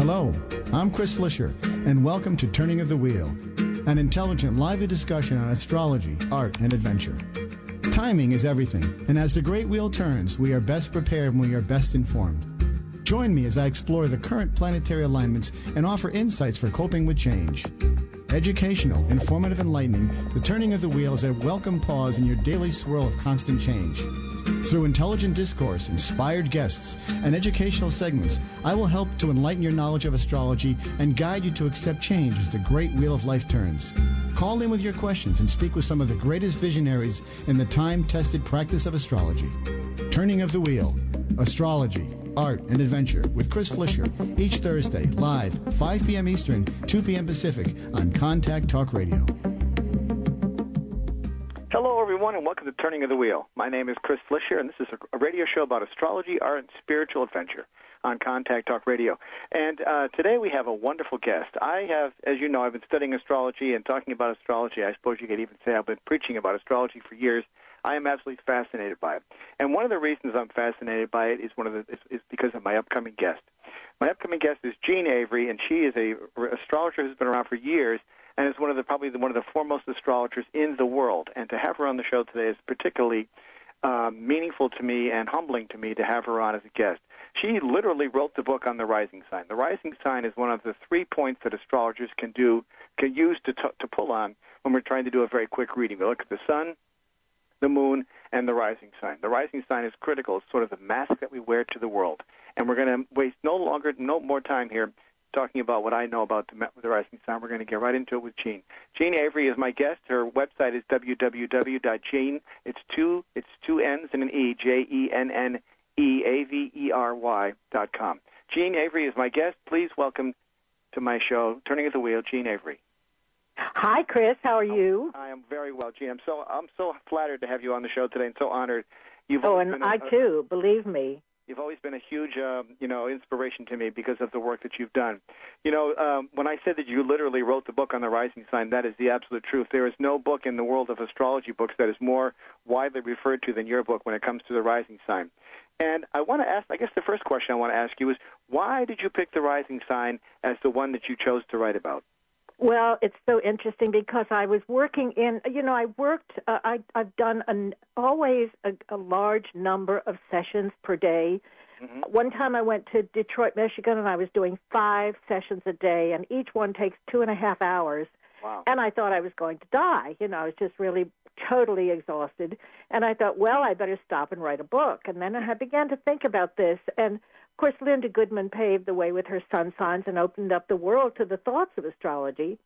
Hello, I'm Chris Flischer, and welcome to Turning of the Wheel, an intelligent, lively discussion on astrology, art, and adventure. Timing is everything, and as the great wheel turns, we are best prepared when we are best informed. Join me as I explore the current planetary alignments and offer insights for coping with change. Educational, informative, enlightening, the Turning of the Wheel is a welcome pause in your daily swirl of constant change. Through intelligent discourse, inspired guests, and educational segments, I will help to enlighten your knowledge of astrology and guide you to accept change as the great wheel of life turns. Call in with your questions and speak with some of the greatest visionaries in the time-tested practice of astrology. Turning of the Wheel, Astrology, Art, and Adventure with Chris Flischer, each Thursday, live, 5 p.m. Eastern, 2 p.m. Pacific, on Contact Talk Radio. Hello, everyone, and welcome to Turning of the Wheel. My name is Chris Flischer, and this is a radio show about astrology, art, and spiritual adventure on Contact Talk Radio. And today we have a wonderful guest. I have, as you know, I've been studying astrology and talking about astrology. I suppose you could even say I've been preaching about astrology for years. I am absolutely fascinated by it. And one of the reasons I'm fascinated by it is because of my upcoming guest. My upcoming guest is Jeanne Avery, and she is an astrologer who's been around for years, and is probably one of the foremost astrologers in the world. And to have her on the show today is particularly meaningful to me and humbling to me to have her on as a guest. She literally wrote the book on the rising sign. The rising sign is one of the 3 points that astrologers can use to pull on when we're trying to do a very quick reading. We look at the sun, the moon, and the rising sign. The rising sign is critical. It's sort of the mask that we wear to the world. And we're going to waste no more time here talking about what I know about the rising sign. We're going to get right into it with Jeanne. Jeanne Avery is my guest. Her website is www.jeanne. It's two N's and an E, JENNEAVERY.com. Jeanne Avery is my guest. Please welcome to my show, Turning of the Wheel, Jeanne Avery. Hi, Chris. How are you? I am very well, Jeanne. I'm so flattered to have you on the show today, and so honored. I too. Believe me. You've always been a huge, inspiration to me because of the work that you've done. When I said that you literally wrote the book on the rising sign, that is the absolute truth. There is no book in the world of astrology books that is more widely referred to than your book when it comes to the rising sign. And I want to ask, I guess the first question I want to ask you is, why did you pick the rising sign as the one that you chose to write about? Well, it's so interesting because I was working I've done always a large number of sessions per day. Mm-hmm. One time I went to Detroit, Michigan, and I was doing 5 sessions a day, and each one takes 2.5 hours. Wow. And I thought I was going to die. I was just really totally exhausted. And I thought, well, I better stop and write a book. And then I began to think about this. And, of course, Linda Goodman paved the way with her sun signs and opened up the world to the thoughts of astrology.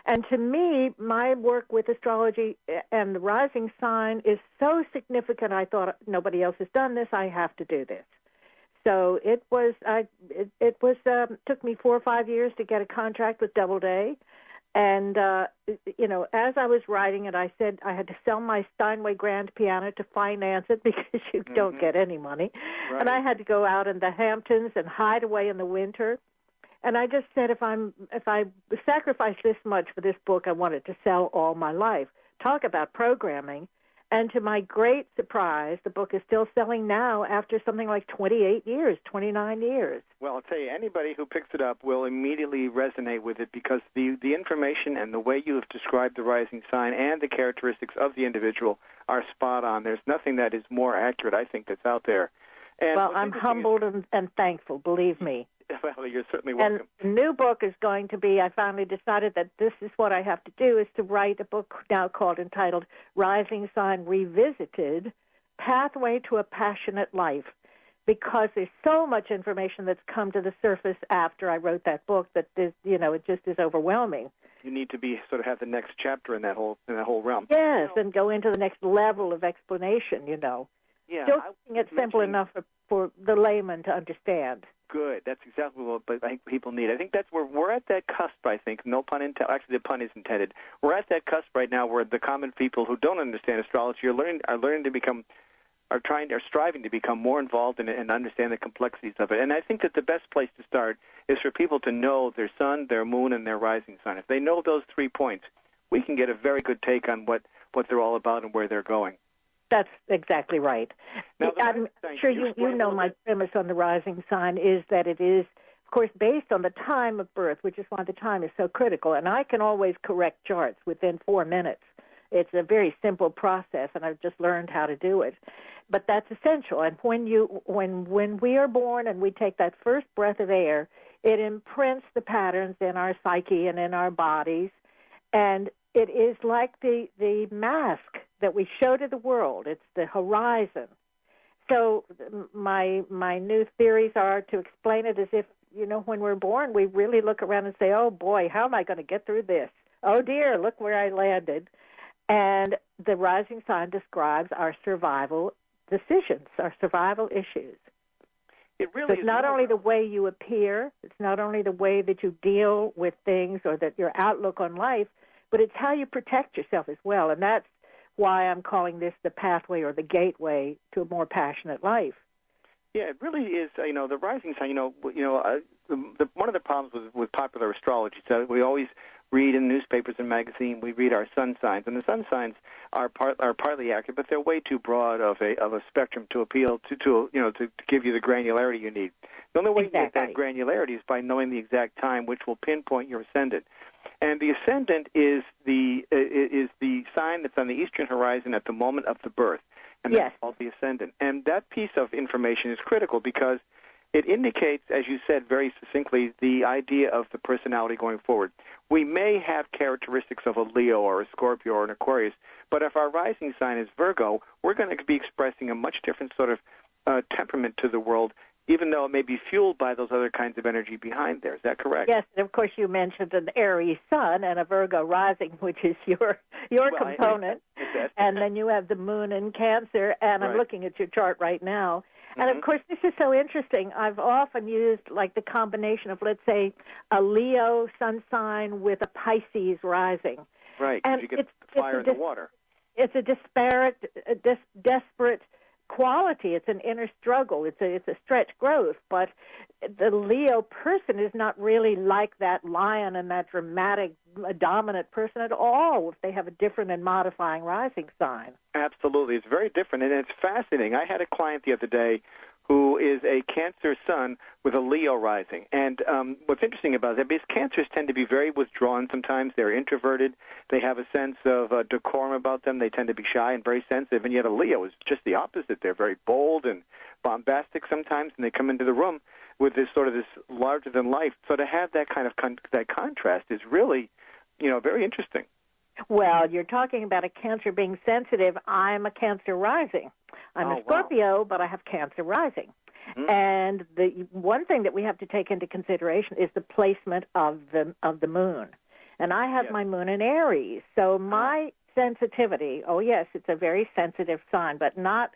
And to me, my work with astrology and the rising sign is so significant. I thought, nobody else has done this. I have to do this. So it took me 4 or 5 years to get a contract with Doubleday. And, as I was writing it, I said I had to sell my Steinway grand piano to finance it because you don't get any money. Right. And I had to go out in the Hamptons and hide away in the winter. And I just said, if I sacrifice this much for this book, I want it to sell all my life. Talk about programming. And to my great surprise, the book is still selling now after something like 28 years, 29 years. Well, I'll tell you, anybody who picks it up will immediately resonate with it because the information and the way you have described the rising sign and the characteristics of the individual are spot on. There's nothing that is more accurate, I think, that's out there. And well, I'm humbled and thankful, believe me. Well, you're certainly welcome. And the new book is going to be, I finally decided that this is what I have to do, is to write a book now entitled Rising Sign Revisited, Pathway to a Passionate Life, because there's so much information that's come to the surface after I wrote that book that it just is overwhelming. You need to have the next chapter in that whole realm. Yes, and go into the next level of explanation, Yeah. Still making it simple enough for the layman to understand. Good. That's exactly what I think people need. I think that's where we're at that cusp, I think. No pun intended. Actually, the pun is intended. We're at that cusp right now where the common people who don't understand astrology are striving to become more involved in it and understand the complexities of it. And I think that the best place to start is for people to know their sun, their moon, and their rising sign. If they know those 3 points, we can get a very good take on what they're all about and where they're going. That's exactly right. Now, I'm sure you know my premise on the rising sign is that it is of course, based on the time of birth, which is why the time is so critical. And I can always correct charts within 4 minutes. It's a very simple process, and I've just learned how to do it. But that's essential. And when we are born and we take that first breath of air, it imprints the patterns in our psyche and in our bodies. And it is like the mask that we show to the world. It's the horizon. So my new theories are to explain it as if, when we're born, we really look around and say, oh, boy, how am I going to get through this? Oh, dear, look where I landed. And the rising sign describes our survival decisions, our survival issues. It really so it's is not only the way you appear, it's not only the way that you deal with things or that your outlook on life, but it's how you protect yourself as well. And that's why I'm calling this the pathway or the gateway to a more passionate life. Yeah, it really is. The rising sign. One of the problems with popular astrology is that we always read in newspapers and magazines. We read our sun signs, and the sun signs are partly accurate, but they're way too broad of a spectrum to appeal to give you the granularity you need. The only way you get that granularity is by knowing the exact time, which will pinpoint your ascendant. And the ascendant is the sign that's on the eastern horizon at the moment of the birth, and that's called the ascendant. And that piece of information is critical because it indicates, as you said very succinctly, the idea of the personality going forward. We may have characteristics of a Leo or a Scorpio or an Aquarius, but if our rising sign is Virgo, we're going to be expressing a much different sort of temperament to the world, even though it may be fueled by those other kinds of energy behind there. Is that correct? Yes, and of course you mentioned an Aries sun and a Virgo rising, which is your component. And then you have the moon in Cancer, and I'm looking at your chart right now. And, of course, this is so interesting. I've often used, like, the combination of, let's say, a Leo sun sign with a Pisces rising. Right, and you get fire in the water. It's a desperate quality. It's an inner struggle. It's a stretch growth. But the Leo person is not really like that lion and that dramatic, dominant person at all if they have a different and modifying rising sign. Absolutely. It's very different, and it's fascinating. I had a client the other day who is a Cancer sun with a Leo rising. And what's interesting about that, because Cancers tend to be very withdrawn sometimes. They're introverted. They have a sense of decorum about them. They tend to be shy and very sensitive. And yet a Leo is just the opposite. They're very bold and bombastic sometimes, and they come into the room with this larger-than-life. So to have that kind of that contrast is really, very interesting. Well, you're talking about a Cancer being sensitive. I'm a Cancer rising. I'm a Scorpio, but I have Cancer rising. Mm-hmm. And the one thing that we have to take into consideration is the placement of the moon. And I have my moon in Aries. So my sensitivity, it's a very sensitive sign, but not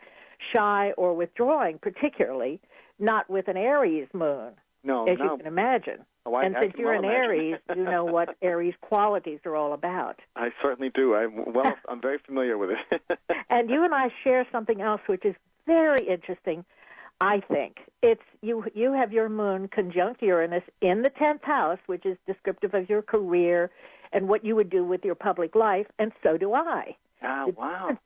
shy or withdrawing, particularly not with an Aries moon, as you can imagine. And since you're an Aries, you know what Aries qualities are all about. I certainly do. I'm very familiar with it. And you and I share something else which is very interesting, I think. It's you have your moon conjunct Uranus in the 10th house, which is descriptive of your career and what you would do with your public life, and so do I. Oh, wow.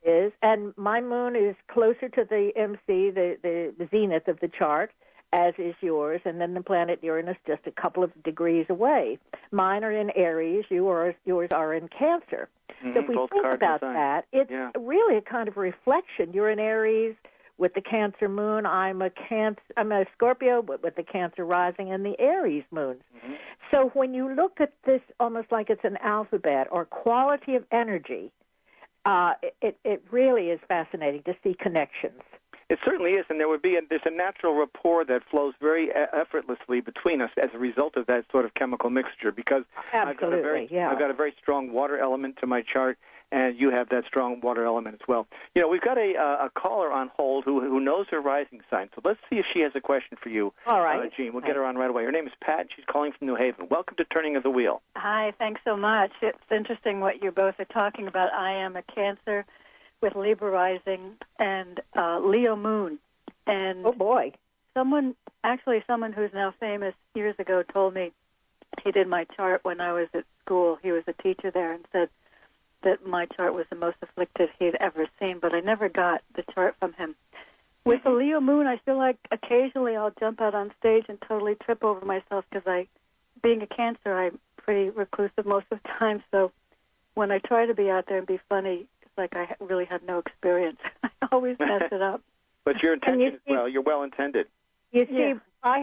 And my moon is closer to the MC, the zenith of the chart, as is yours, and then the planet Uranus just a couple of degrees away. Mine are in Aries, yours are in Cancer. Mm-hmm. So if we think about that, it's really a kind of reflection. You're in Aries with the Cancer moon. I'm a Scorpio, but with the Cancer rising and the Aries moons. Mm-hmm. So when you look at this almost like it's an alphabet or quality of energy, it really is fascinating to see connections. It certainly is, and there's a natural rapport that flows very effortlessly between us as a result of that sort of chemical mixture. Because I've got a very strong water element to my chart, and you have that strong water element as well. We've got a caller on hold who knows her rising sign. So let's see if she has a question for you. All right, Jeanne. We'll get her on right away. Her name is Pat. She's calling from New Haven. Welcome to Turning of the Wheel. Hi. Thanks so much. It's interesting what you both are talking about. I am a Cancer with Libra rising and Leo moon. And oh, boy. Someone who's now famous years ago told me he did my chart when I was at school. He was a teacher there and said that my chart was the most afflicted he'd ever seen, but I never got the chart from him. With the Leo moon, I feel like occasionally I'll jump out on stage and totally trip over myself because being a Cancer, I'm pretty reclusive most of the time. So when I try to be out there and be funny, it's like I really have no experience. I always mess it up. But your intention is well. You're well intended. You see,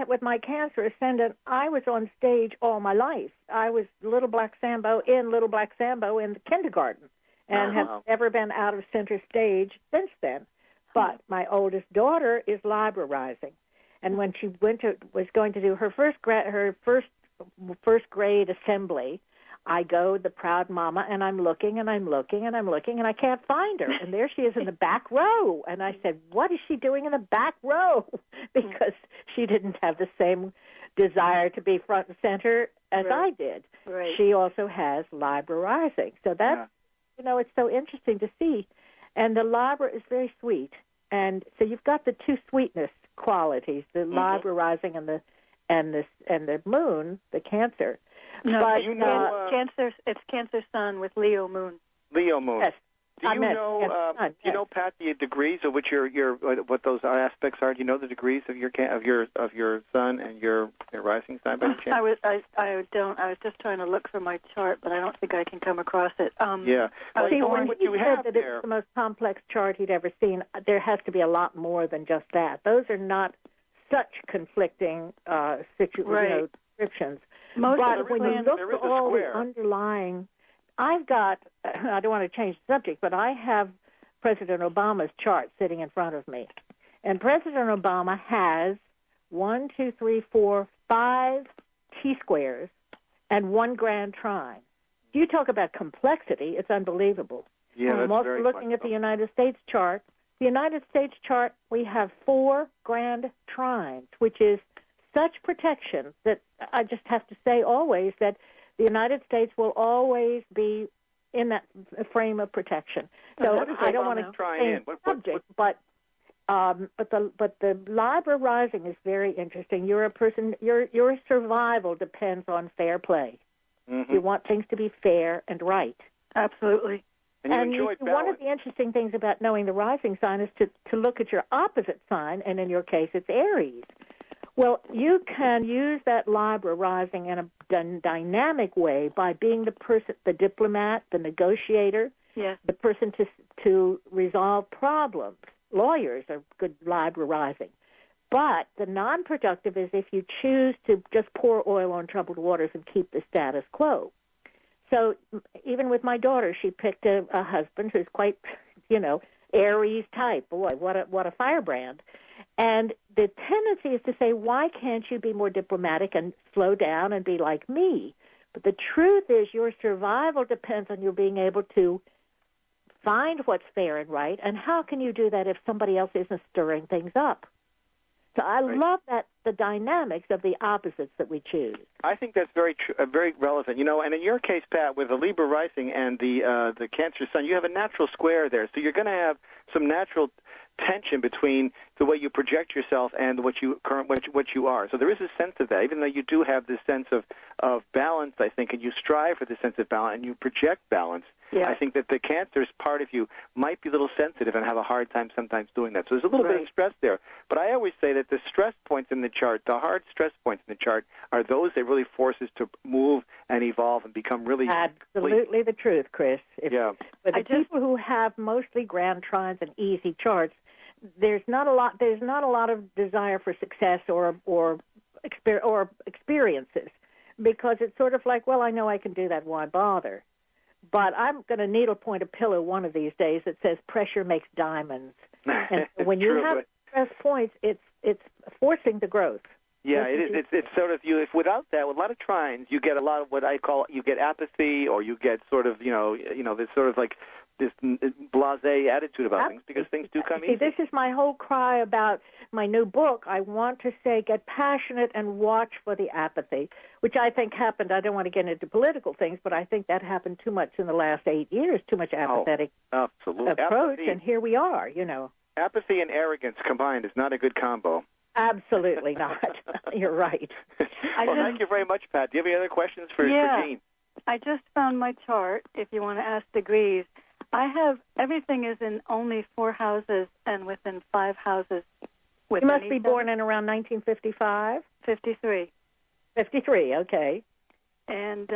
with my Cancer ascendant, I was on stage all my life. I was Little Black Sambo in the kindergarten and have never been out of center stage since then. But my oldest daughter is librarizing. And when she was going to do her first grade assembly, I go, the proud mama, and I'm looking, and I can't find her. And there she is in the back row. And I said, what is she doing in the back row? Because she didn't have the same desire to be front and center as I did. Right. She also has librarizing. So that's, it's so interesting to see. And the Libra is very sweet. And so you've got the two sweetness qualities, the librarizing and the moon, the Cancer. No, but Cancer. It's Cancer Sun with Leo moon. Leo moon. Yes. Do you know, Pat, the degrees of which what those aspects are? Do you know the degrees of your sun and your rising sign by any chance? I don't. I was just trying to look for my chart, but I don't think I can come across it. See, when he said that it's the most complex chart he'd ever seen, there has to be a lot more than just that. Those are not such conflicting descriptions. But when you look at all the underlying, I've got, I don't want to change the subject, but I have President Obama's chart sitting in front of me. And President Obama has 5 T-squares and 1 grand trine. You talk about complexity, it's unbelievable. Yeah, I'm also looking at the United States chart. The United States chart, we have 4 grand trines, which is such protection that I just have to say always that the United States will always be in that frame of protection. So I don't want to change the subject, but the Libra rising is very interesting. You're a person. Your survival depends on fair play. Mm-hmm. You want things to be fair and right. Absolutely. And you enjoy one of the interesting things about knowing the rising sign is to look at your opposite sign, and in your case, it's Aries. Well, you can use that Libra rising in a dynamic way by being the person, the diplomat, the negotiator, the person to resolve problems. Lawyers are good Libra rising. But the non-productive is if you choose to just pour oil on troubled waters and keep the status quo. So even with my daughter, she picked a husband who's quite, Aries type. Boy, what a firebrand. And the tendency is to say, why can't you be more diplomatic and slow down and be like me? But the truth is your survival depends on you being able to find what's fair and right, and how can you do that if somebody else isn't stirring things up? So I love that, the dynamics of the opposites that we choose. I think that's very very relevant. And in your case, Pat, with the Libra rising and the Cancer Sun, you have a natural square there. So you're going to have some natural tension between the way you project yourself and what you are. So there is a sense of that, even though you do have this sense of balance, I think, and you strive for the sense of balance and you project balance. Yeah. I think that the Cancer's part of you might be a little sensitive and have a hard time sometimes doing that. So there's a little bit of stress there. But I always say that the stress points in the chart, the hard stress points in the chart, are those that really force us to move and evolve and become really absolutely the truth, Chris. For the people who have mostly grand trines and easy charts, there's not a lot of desire for success or experiences, because it's sort of like, well, I know I can do that, why bother? But I'm going to needlepoint a pillow one of these days that says pressure makes diamonds. And when you have stress points, it's forcing the growth. Yeah, it is. It's sort of if without that, with a lot of trines, you get a lot of what I call apathy, or you get sort of this sort of like this blasé attitude about things, because things do come easy. This is my whole cry about my new book. I want to say get passionate and watch for the apathy, which I think happened. I don't want to get into political things, but I think that happened too much in the last 8 years, too much apathetic approach, apathy, and here we are, Apathy and arrogance combined is not a good combo. Absolutely not. You're right. Thank you very much, Pat. Do you have any other questions for Jeanne? I just found my chart, if you want to ask degrees. I have, everything is in only 4 houses and within 5 houses. You must be born in around 1955? 53. 53, okay. And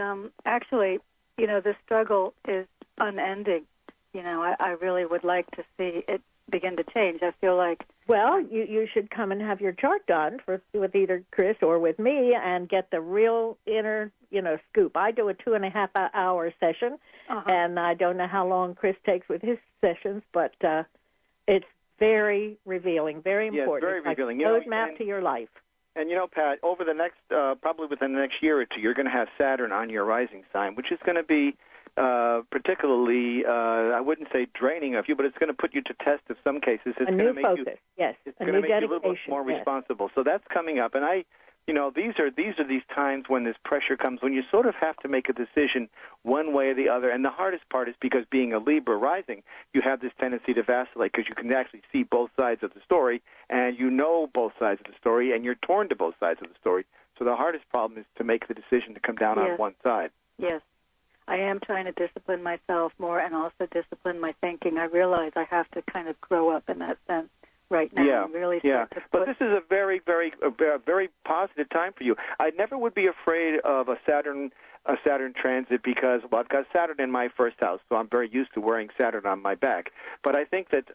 actually, you know, the struggle is unending. You know, I really would like to see it begin to change. I feel like... Well, you should come and have your chart done with either Chris or with me and get the real inner, you know, scoop. I do a 2.5-hour session, and I don't know how long Chris takes with his sessions, but it's very revealing, very important. Yeah, very revealing. Like a roadmap to your life. And, you know, Pat, over the next, probably within the next year or two, you're going to have Saturn on your rising sign, which is going to be particularly, I wouldn't say draining of you, but it's going to put you to test in some cases. It's a new focus, yes. It's going to make you a little bit more responsible. So that's coming up. And you know, these are these times when this pressure comes, when you sort of have to make a decision one way or the other. And the hardest part is because being a Libra rising, you have this tendency to vacillate because you can actually see both sides of the story, and you know both sides of the story, and you're torn to both sides of the story. So the hardest problem is to make the decision to come down on one side. Yes. I am trying to discipline myself more and also discipline my thinking. I realize I have to kind of grow up in that sense right now. Yeah, and really But this is a very, very, very positive time for you. I never would be afraid of a Saturn transit because, well, I've got Saturn in my first house, so I'm very used to wearing Saturn on my back. But I think that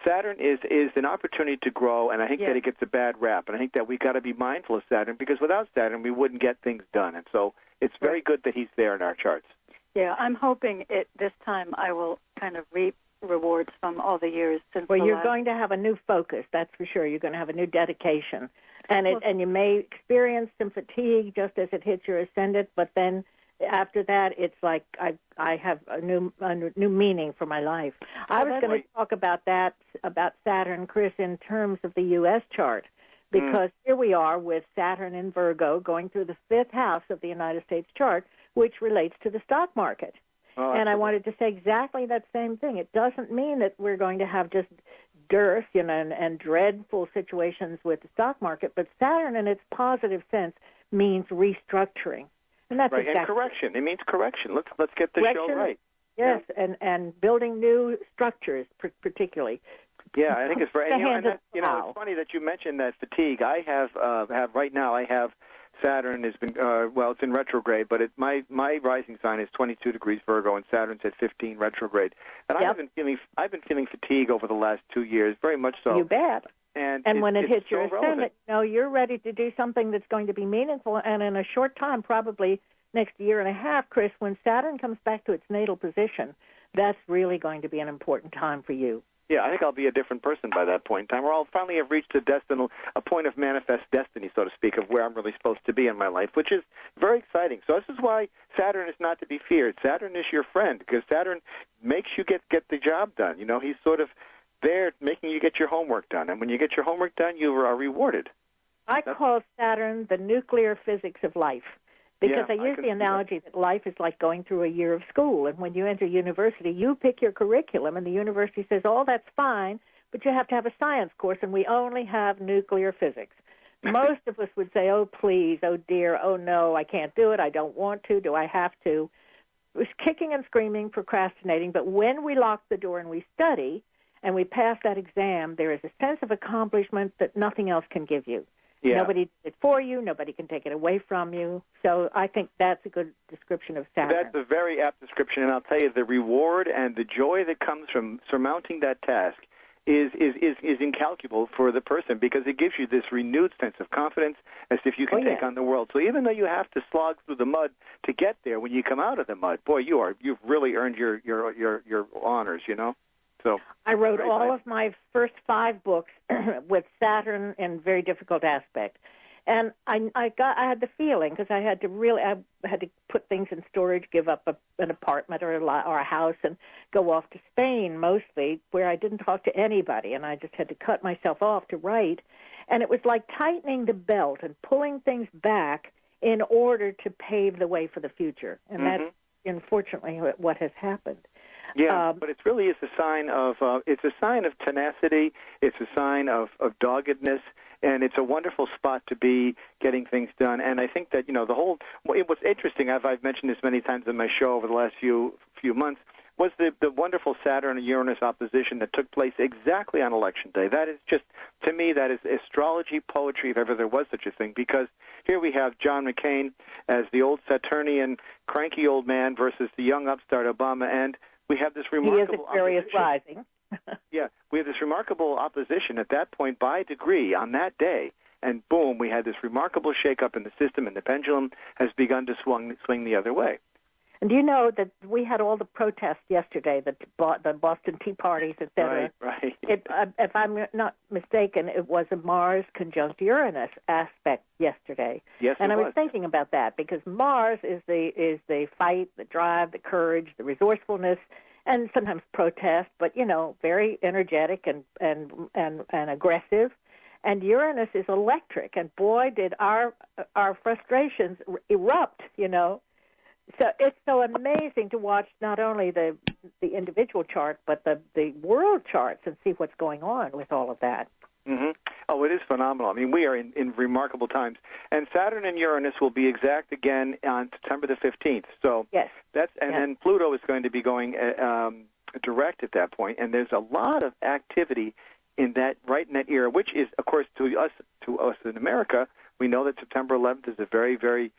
Saturn is an opportunity to grow, and I think that it gets a bad rap. And I think that we got to be mindful of Saturn because without Saturn, we wouldn't get things done. And so it's very good that he's there in our charts. Yeah, I'm hoping this time I will kind of reap rewards from all the years since. Well, you're going to have a new focus, that's for sure. You're going to have a new dedication, and you may experience some fatigue just as it hits your ascendant, but then after that, it's like I have a new meaning for my life. I was going to talk about that, about Saturn, Chris, in terms of the U.S. chart, because here we are with Saturn in Virgo going through the 5th house of the United States chart, which relates to the stock market. And I wanted to say exactly that same thing. It doesn't mean that we're going to have just dearth, you know, and dreadful situations with the stock market, but Saturn in its positive sense means restructuring. And that's right, and correction. It means correction. Let's get the show right. Yes, and building new structures, particularly. Yeah, I think it's very. It's funny that you mentioned that fatigue. I have right now. I have Saturn has been it's in retrograde, but my rising sign is 22 degrees Virgo, and Saturn's at 15 retrograde. And I've been feeling fatigue over the last 2 years, very much so. You bet. And when it hits your ascendant, you're ready to do something that's going to be meaningful. And in a short time, probably next year and a half, Chris, when Saturn comes back to its natal position, that's really going to be an important time for you. Yeah, I think I'll be a different person by that point in time. I'll finally have reached a point of manifest destiny, so to speak, of where I'm really supposed to be in my life, which is very exciting. So this is why Saturn is not to be feared. Saturn is your friend because Saturn makes you get the job done. You know, he's sort of there making you get your homework done. And when you get your homework done, you are rewarded. I call Saturn the nuclear physics of life. Because I use the analogy that life is like going through a year of school, and when you enter university, you pick your curriculum, and the university says, oh, that's fine, but you have to have a science course, and we only have nuclear physics. Most of us would say, oh, please, oh, dear, oh, no, I can't do it, I don't want to, do I have to? It was kicking and screaming, procrastinating, but when we lock the door and we study, and we pass that exam, there is a sense of accomplishment that nothing else can give you. Yeah. Nobody did it for you. Nobody can take it away from you. So I think that's a good description of Saturn. That's a very apt description, and I'll tell you, the reward and the joy that comes from surmounting that task is incalculable for the person because it gives you this renewed sense of confidence as if you can take on the world. So even though you have to slog through the mud to get there, when you come out of the mud, boy, you've really earned your honors, you know. So I wrote all of my first 5 books with Saturn in very difficult aspect, and I had the feeling because I had to put things in storage, give up an apartment or a house, and go off to Spain mostly, where I didn't talk to anybody, and I just had to cut myself off to write, and it was like tightening the belt and pulling things back in order to pave the way for the future, and that's unfortunately what has happened. Yeah, but it really is a sign of tenacity. It's a sign of doggedness, and it's a wonderful spot to be getting things done. And I think that what's interesting. I've mentioned this many times in my show over the last few months. was the wonderful Saturn-Uranus opposition that took place exactly on Election Day. That is just, to me, that is astrology poetry, if ever there was such a thing, because here we have John McCain as the old Saturnian, cranky old man versus the young upstart Obama, and we have this remarkable He is Aquarius rising. Yeah, we have this remarkable opposition at that point by degree on that day, and boom, we had this remarkable shakeup in the system, and the pendulum has begun to swing the other way. And do you know that we had all the protests yesterday, the Boston Tea Parties, et cetera? Right. If I'm not mistaken, it was a Mars conjunct Uranus aspect yesterday. Yes, and it I was thinking about that because Mars is the fight, the drive, the courage, the resourcefulness, and sometimes protest, but very energetic and aggressive. And Uranus is electric, and boy, did our frustrations erupt, So it's so amazing to watch not only the individual chart, but the world charts and see what's going on with all of that. Mm-hmm. Oh, it is phenomenal. I mean, we are in remarkable times. And Saturn and Uranus will be exact again on September the 15th. So yes. Then Pluto is going to be going direct at that point. And there's a lot of activity right in that era, which is, of course, to us in America, we know that September 11th is a very, very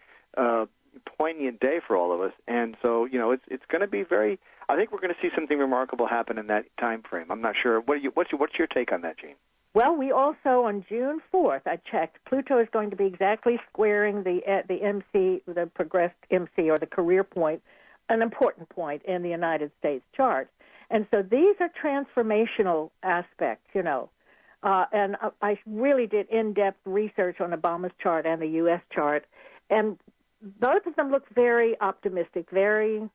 poignant day for all of us, and so it's going to be very. I think we're going to see something remarkable happen in that time frame. I'm not sure. What's your take on that, Jeanne? Well, we also on June 4th, I checked. Pluto is going to be exactly squaring the MC, the progressed MC or the career point, an important point in the United States chart, and so these are transformational aspects, And I really did in-depth research on Obama's chart and the U.S. chart, and both of them look very optimistic, very,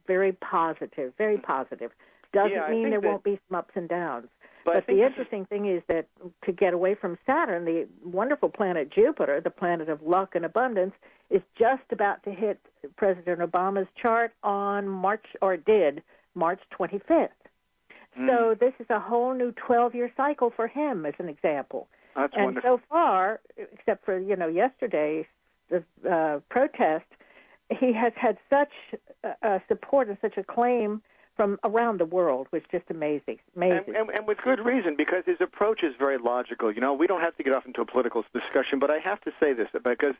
very positive, very positive. Doesn't mean there won't be some ups and downs. But the interesting thing is that to get away from Saturn, the wonderful planet Jupiter, the planet of luck and abundance, is just about to hit President Obama's chart on March 25th. So this is a whole new 12-year cycle for him, as an example. That's and wonderful. So far, except for, yesterday's protest, he has had such support and such acclaim from around the world, which is just amazing. And with good reason, because his approach is very logical. We don't have to get off into a political discussion, but I have to say this, because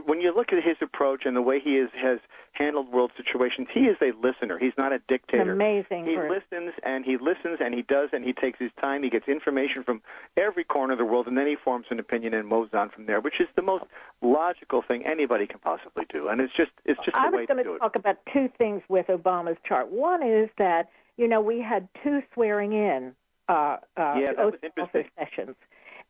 when you look at his approach and the way he has handled world situations, he is a listener. He's not a dictator. Amazing. He listens, and he does, and he takes his time. He gets information from every corner of the world, and then he forms an opinion and moves on from there, which is the most logical thing anybody can possibly do. And it's just the way to do it. I was going to talk about two things with Obama's chart. One is that, we had two swearing in that was interesting. sessions.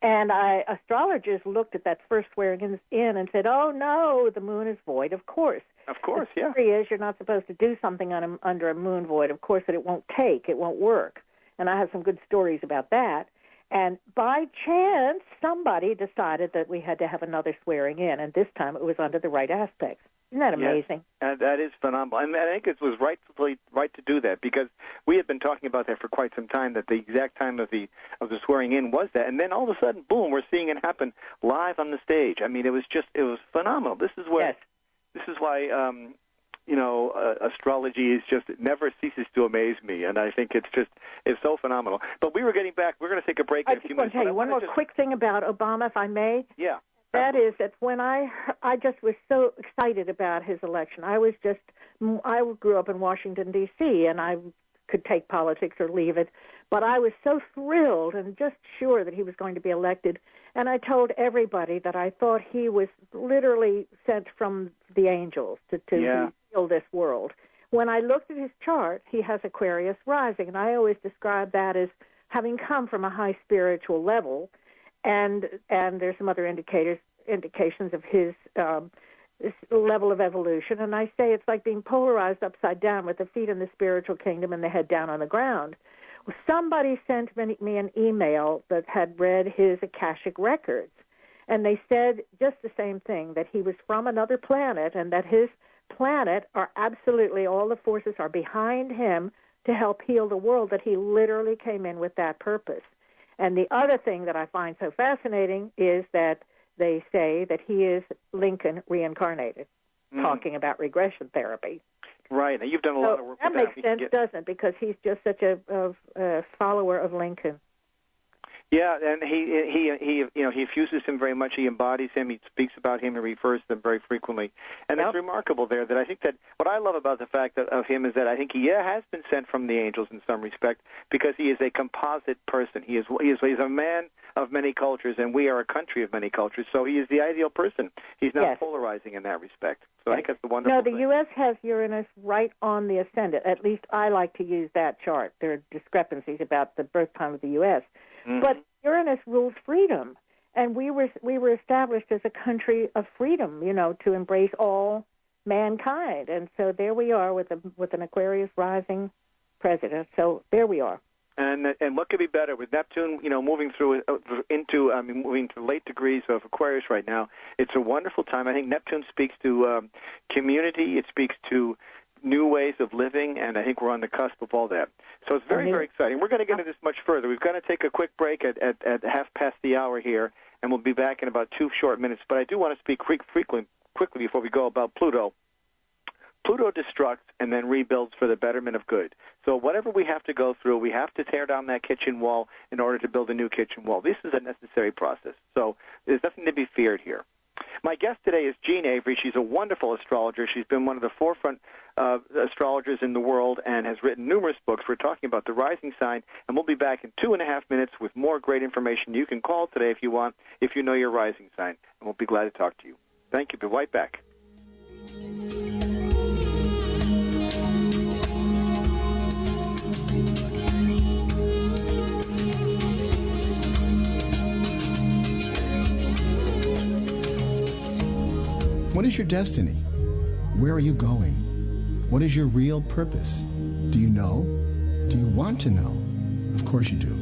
And astrologers looked at that first swearing in and said, oh, no, the moon is void. Of course. Of course, the theory is you're not supposed to do something under a moon void. Of course, that it won't work. And I have some good stories about that. And by chance, somebody decided that we had to have another swearing in, and this time it was under the right aspects. Isn't that amazing? Yes, that is phenomenal. And I think it was right to do that, because we had been talking about that for quite some time, that the exact time of the swearing in was that. And then all of a sudden, boom, we're seeing it happen live on the stage. I mean, it was phenomenal. This is why astrology is it never ceases to amaze me, and I think it's so phenomenal. But we were getting back. We're going to take a break in a few minutes. I just want to tell you one more quick thing about Obama, if I may. Yeah. That is that when I just was so excited about his election. I grew up in Washington, D.C., and I could take politics or leave it, but I was so thrilled and just sure that he was going to be elected. And I told everybody that I thought he was literally sent from the angels to heal this world. When I looked at his chart, he has Aquarius rising, and I always describe that as having come from a high spiritual level. And there's some other indications of his this level of evolution. And I say it's like being polarized upside down with the feet in the spiritual kingdom and the head down on the ground. Well, somebody sent me an email that had read his Akashic records, and they said just the same thing, that he was from another planet and that his planet are absolutely, all the forces are behind him to help heal the world, that he literally came in with that purpose. And the other thing that I find so fascinating is that they say that he is Lincoln reincarnated, talking about regression therapy. Right. Now, you've done a lot of work with that. That makes sense, doesn't it? Because he's just such a follower of Lincoln. Yeah, and he fuses him very much. He embodies him. He speaks about him and refers to them very frequently. And it's remarkable there that I think that what I love about the fact of him is that I think he has been sent from the angels in some respect because he is a composite person. He's a man of many cultures, and we are a country of many cultures. So he is the ideal person. He's not polarizing in that respect. So I think that's the wonderful thing. No, the U.S. has Uranus right on the ascendant. At least I like to use that chart. There are discrepancies about the birth time of the U.S. Mm-hmm. But Uranus rules freedom, and we were established as a country of freedom, to embrace all mankind. And so there we are with an Aquarius rising president. So there we are. And what could be better with Neptune, moving to late degrees of Aquarius right now? It's a wonderful time. I think Neptune speaks to community. It speaks to new ways of living, and I think we're on the cusp of all that. So it's very, very exciting. We're going to get into this much further. We've got to take a quick break at half past the hour here, and we'll be back in about 2 short minutes. But I do want to speak quickly before we go about Pluto. Pluto destructs and then rebuilds for the betterment of good. So whatever we have to go through, we have to tear down that kitchen wall in order to build a new kitchen wall. This is a necessary process. So there's nothing to be feared here. My guest today is Jeanne Avery. She's a wonderful astrologer. She's been one of the forefront astrologers in the world and has written numerous books. We're talking about the rising sign, and we'll be back in 2.5 minutes with more great information. You can call today if you want, if you know your rising sign, and we'll be glad to talk to you. Thank you. Be right back. What is your destiny? Where are you going? What is your real purpose? Do you know? Do you want to know? Of course you do.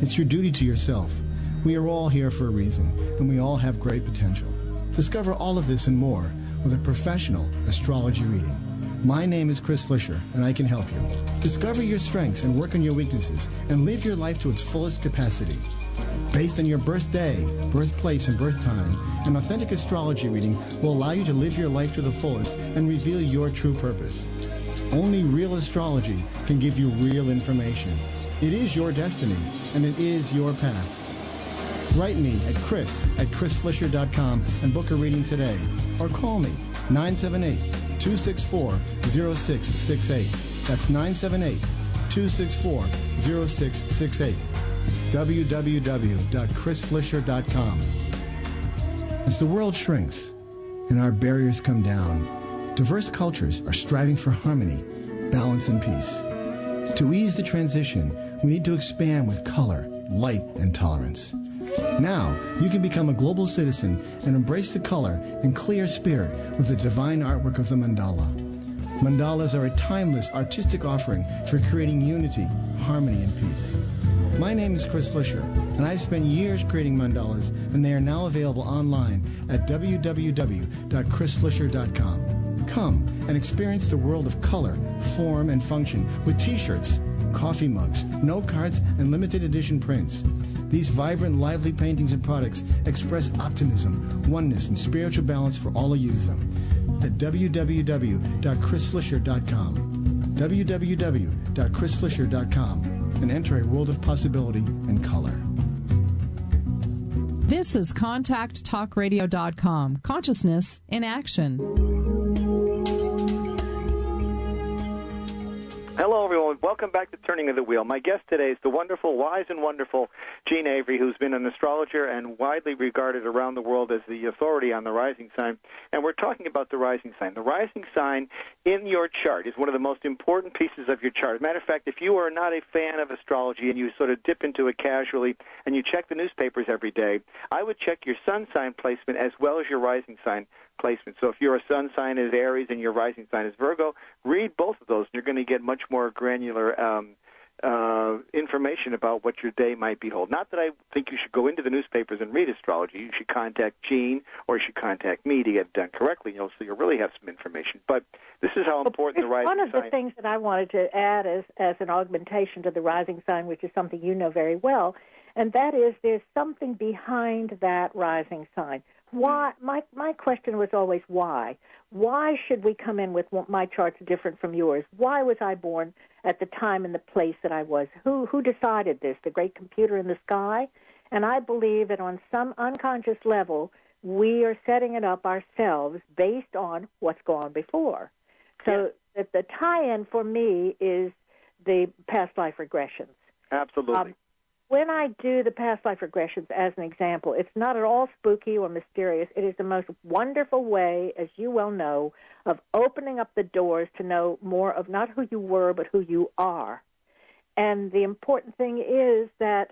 It's your duty to yourself. We are all here for a reason, and we all have great potential. Discover all of this and more with a professional astrology reading. My name is Chris Flischer, and I can help you. Discover your strengths and work on your weaknesses, and live your life to its fullest capacity. Based on your birthday, birthplace, and birth time, an authentic astrology reading will allow you to live your life to the fullest and reveal your true purpose. Only real astrology can give you real information. It is your destiny, and it is your path. Write me at chris@chrisflischer.com and book a reading today. Or call me, 978-264-0668. That's 978-264-0668. www.chrisflischer.com. As the world shrinks and our barriers come down, diverse cultures are striving for harmony, balance, and peace. To ease the transition, we need to expand with color, light, and tolerance. Now, you can become a global citizen and embrace the color and clear spirit with the divine artwork of the mandala. Mandalas are a timeless artistic offering for creating unity, harmony, and peace. My name is Chris Flischer, and I've spent years creating mandalas, and they are now available online at www.chrisflischer.com. Come and experience the world of color, form, and function with T-shirts, coffee mugs, note cards, and limited edition prints. These vibrant, lively paintings and products express optimism, oneness, and spiritual balance for all who use them. At www.chrisflischer.com. www.chrisflischer.com. and enter a world of possibility and color. This is ContactTalkRadio.com. Consciousness in action. Hello, everyone. Welcome back to Turning of the Wheel. My guest today is the wonderful, wise, and wonderful Jeanne Avery, who's been an astrologer and widely regarded around the world as the authority on the rising sign. And we're talking about the rising sign. The rising sign in your chart is one of the most important pieces of your chart. As a matter of fact, if you are not a fan of astrology and you sort of dip into it casually and you check the newspapers every day, I would check your sun sign placement as well as your rising sign placement. So if your sun sign is Aries and your rising sign is Virgo, read both of those, and you're going to get much more granular information about what your day might behold. Not that I think you should go into the newspapers and read astrology. You should contact Jeanne or you should contact me to get it done correctly, so you'll really have some information. But this is how important the rising sign is. One of the things that I wanted to add as an augmentation to the rising sign, which is something you know very well, and that is there's something behind that rising sign. Why? My question was always why. Why should we come in with my chart's different from yours? Why was I born at the time and the place that I was? Who decided this? The great computer in the sky? And I believe that on some unconscious level, we are setting it up ourselves based on what's gone before. So that the tie-in for me is the past life regressions. Absolutely. When I do the past life regressions, as an example, it's not at all spooky or mysterious. It is the most wonderful way, as you well know, of opening up the doors to know more of not who you were, but who you are. And the important thing is that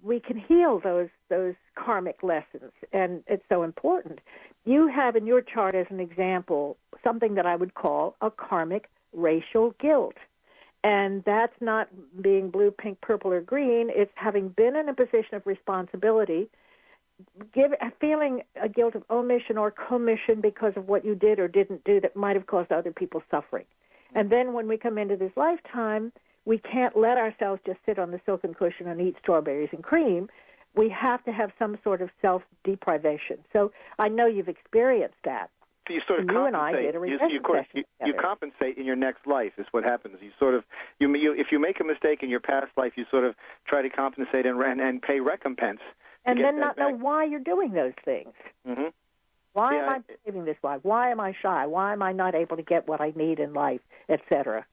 we can heal those karmic lessons, and it's so important. You have in your chart, as an example, something that I would call a karmic racial guilt. And that's not being blue, pink, purple, or green. It's having been in a position of responsibility, feeling a guilt of omission or commission because of what you did or didn't do that might have caused other people suffering. And then when we come into this lifetime, we can't let ourselves just sit on the silken cushion and eat strawberries and cream. We have to have some sort of self-deprivation. So I know you've experienced that. So you sort of compensate. And I did a regression session you compensate in your next life is what happens. You sort of if you make a mistake in your past life, you sort of try to compensate and pay recompense. And then not know why you're doing those things. Mm-hmm. Why am I behaving this way? Why am I shy? Why am I not able to get what I need in life, etc.?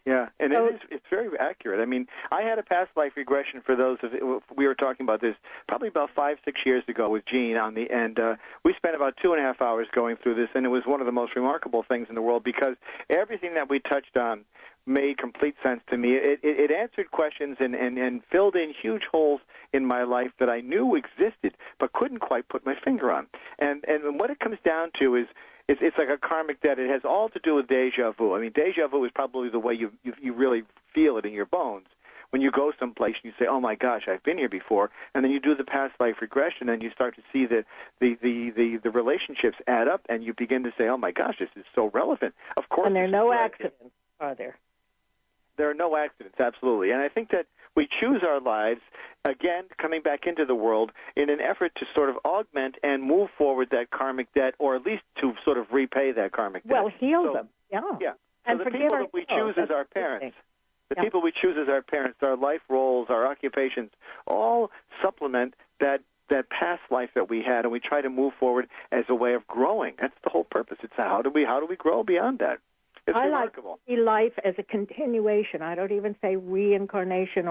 Yeah, and it's very accurate. I mean, I had a past life regression for those of we were talking about this probably about 5-6 years ago with Jeanne and we spent about 2.5 hours going through this, and it was one of the most remarkable things in the world because everything that we touched on made complete sense to me. It answered questions and filled in huge holes in my life that I knew existed but couldn't quite put my finger on. And what it comes down to is it's like a karmic debt. It has all to do with deja vu. I mean, deja vu is probably the way you really feel it in your bones. When you go someplace and you say, oh, my gosh, I've been here before, and then you do the past life regression and you start to see that the relationships add up and you begin to say, oh, my gosh, this is so relevant. Of course. And there are no accidents, are there? There are no accidents, absolutely. And I think that we choose our lives, again, coming back into the world, in an effort to sort of augment and move forward that karmic debt, or at least to sort of repay that karmic debt. Well, heal them, yeah. Yeah. And so the people that we choose as our parents, people we choose as our parents, our life roles, our occupations, all supplement that past life that we had, and we try to move forward as a way of growing. That's the whole purpose. It's how do we grow beyond that? It's remarkable. Like to see life as a continuation. I don't even say reincarnation,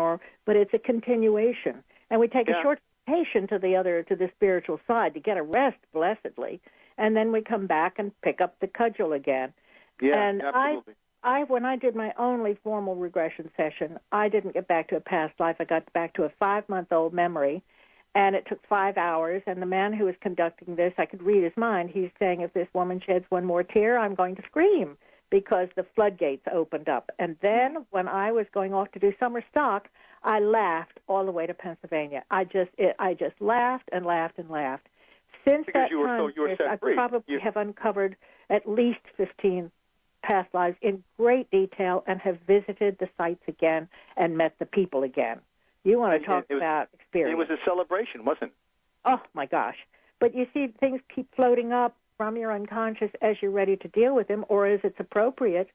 but it's a continuation. And we take a short vacation to the spiritual side to get a rest, blessedly, and then we come back and pick up the cudgel again. Yeah, and absolutely. When I did my only formal regression session, I didn't get back to a past life. I got back to a 5-month-old memory, and it took 5 hours. And the man who was conducting this, I could read his mind. He's saying, if this woman sheds one more tear, I'm going to scream, because the floodgates opened up. And then when I was going off to do summer stock, I laughed all the way to Pennsylvania. I just laughed and laughed and laughed. Since because that time, I probably have uncovered at least 15 past lives in great detail and have visited the sites again and met the people again. You want to talk about experience. It was a celebration, wasn't it? Oh, my gosh. But you see, things keep floating up from your unconscious as you're ready to deal with them or as it's appropriate,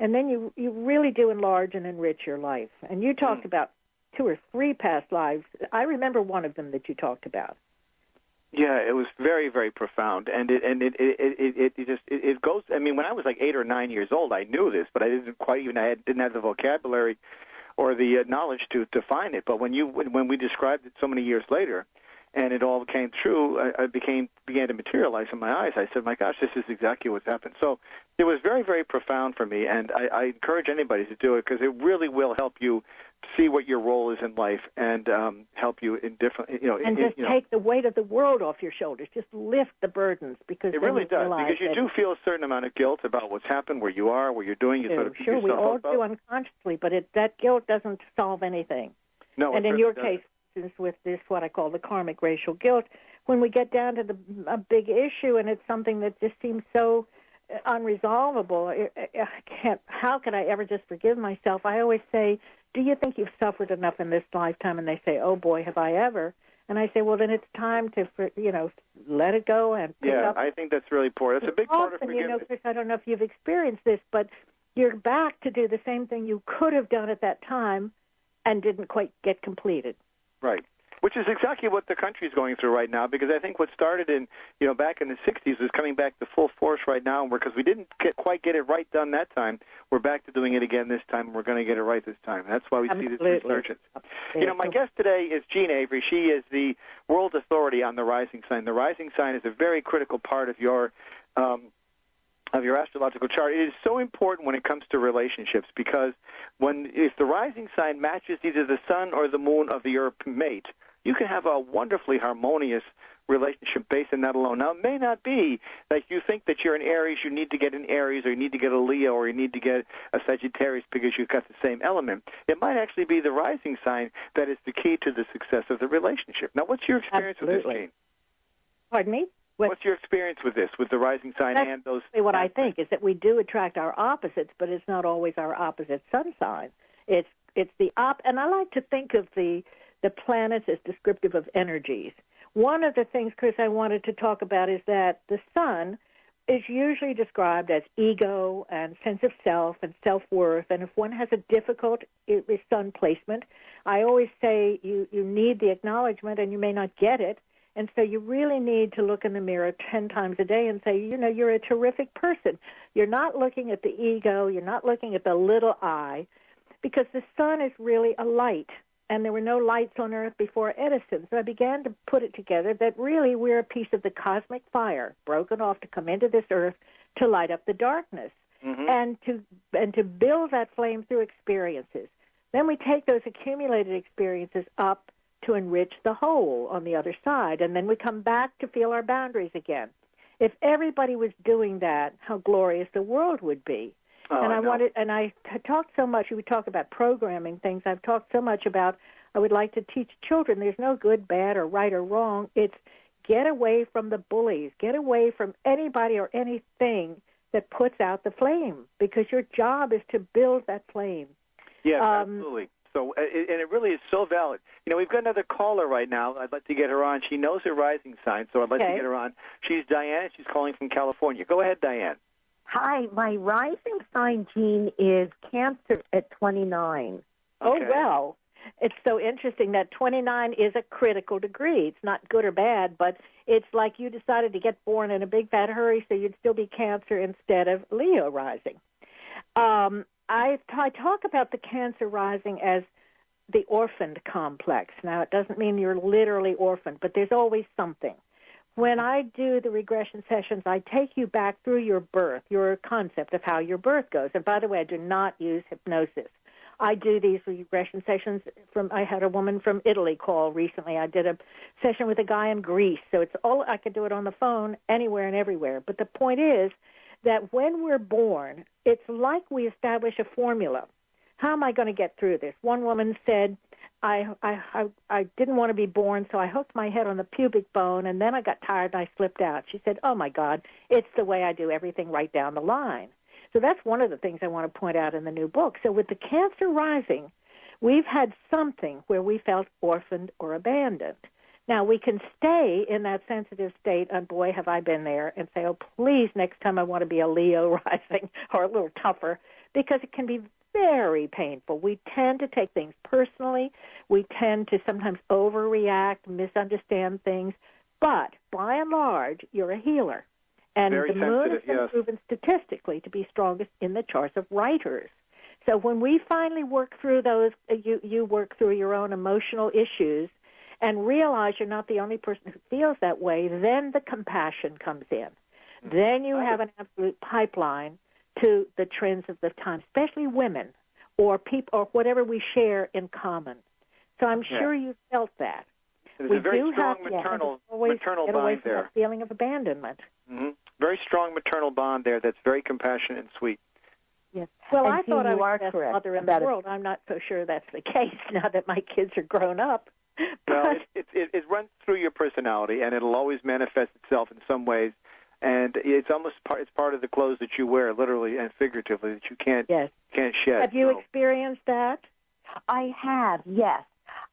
and then you really do enlarge and enrich your life. And you talked about 2 or 3 past lives. I remember one of them that you talked about. Yeah, it was very, very profound, and it goes. I mean, when I was like 8 or 9 years old, I knew this, but I didn't have the vocabulary or the knowledge to define it. But when we described it so many years later, and it all came true, I began to materialize in my eyes. I said, my gosh, this is exactly what's happened. So it was very, very profound for me, and I encourage anybody to do it because it really will help you see what your role is in life and help you in different, And take the weight of the world off your shoulders. Just lift the burdens because it really does. Because you do feel a certain amount of guilt about what's happened, where you are, where you're doing. You sort of sure, we all do unconsciously, but that guilt doesn't solve anything. No, and in your case, with this, what I call the karmic racial guilt, when we get down to a big issue and it's something that just seems so unresolvable, how can I ever just forgive myself? I always say, do you think you've suffered enough in this lifetime? And they say, oh, boy, have I ever. And I say, well, then it's time to, let it go and pick up. Yeah, I think that's really important. That's a big part of forgiveness. Chris, I don't know if you've experienced this, but you're back to do the same thing you could have done at that time and didn't quite get completed. Right. Which is exactly what the country is going through right now, because I think what started in, back in the 60s is coming back to full force right now, because we didn't quite get it right done that time. We're back to doing it again this time, and we're going to get it right this time. That's why we see this resurgence. My guest today is Jeanne Avery. She is the world authority on the rising sign. The rising sign is a very critical part of your astrological chart. It is so important when it comes to relationships, because if the rising sign matches either the sun or the moon of your mate, you can have a wonderfully harmonious relationship based on that alone. Now, it may not be like you think that you're an Aries, you need to get an Aries, or you need to get a Leo, or you need to get a Sagittarius because you've got the same element. It might actually be the rising sign that is the key to the success of the relationship. Now, what's your experience with this, Jeanne? Pardon me? What's your experience with this, with the rising sign and those? What I think is that we do attract our opposites, but it's not always our opposite sun sign. It's the and I like to think of the planets as descriptive of energies. One of the things, Chris, I wanted to talk about is that the sun is usually described as ego and sense of self and self-worth. And if one has a difficult sun placement, I always say you need the acknowledgement and you may not get it. And so you really need to look in the mirror 10 times a day and say, you're a terrific person. You're not looking at the ego. You're not looking at the little I, because the sun is really a light. And there were no lights on Earth before Edison. So I began to put it together that really we're a piece of the cosmic fire broken off to come into this Earth to light up the darkness and to build that flame through experiences. Then we take those accumulated experiences up to enrich the whole on the other side, and then we come back to feel our boundaries again. If everybody was doing that, how glorious the world would be. I talked so much, we talk about programming things, I've talked so much about, I would like to teach children there's no good, bad, or right or wrong. It's get away from the bullies, get away from anybody or anything that puts out the flame, because your job is to build that flame. Yes, absolutely. So, and it really is so valid. We've got another caller right now. I'd like to get her on. She knows her rising sign, so I'd like to get her on. She's Diane. She's calling from California. Go ahead, Diane. Hi, my rising sign, Jeanne, is Cancer at 29. Okay. Oh, well, it's so interesting that 29 is a critical degree. It's not good or bad, but it's like you decided to get born in a big fat hurry, so you'd still be Cancer instead of Leo rising. I talk about the Cancer rising as the orphaned complex. Now, it doesn't mean you're literally orphaned, but there's always something. When I do the regression sessions, I take you back through your birth, your concept of how your birth goes. And by the way, I do not use hypnosis. I do these regression sessions I had a woman from Italy call recently. I did a session with a guy in Greece. So I could do it on the phone anywhere and everywhere. But the point is that when we're born, it's like we establish a formula. How am I going to get through this? One woman said, I didn't want to be born, so I hooked my head on the pubic bone, and then I got tired and I slipped out. She said, oh, my God, it's the way I do everything right down the line. So that's one of the things I want to point out in the new book. So with the Cancer rising, we've had something where we felt orphaned or abandoned. Now, we can stay in that sensitive state, and boy, have I been there, and say, oh, please, next time I want to be a Leo rising or a little tougher, because it can be very painful. We tend to take things personally. We tend to sometimes overreact, misunderstand things. But by and large, you're a healer. And very the moon has been proven statistically to be strongest in the charts of writers. So when we finally work through those, you work through your own emotional issues and realize you're not the only person who feels that way, then the compassion comes in. Then you have an absolute pipeline to the trends of the time, especially women or people or whatever we share in common. So I'm sure you felt that. There's a very strong maternal bond there. That feeling of abandonment. Mm-hmm. Very strong maternal bond there that's very compassionate and sweet. Yes. Well, and I thought I was the best correct mother in the world. I'm not so sure that's the case now that my kids are grown up. Well, it runs through your personality, and it'll always manifest itself in some ways. And it's almost part of the clothes that you wear, literally and figuratively, that you can't shed. Have you experienced that? I have, yes.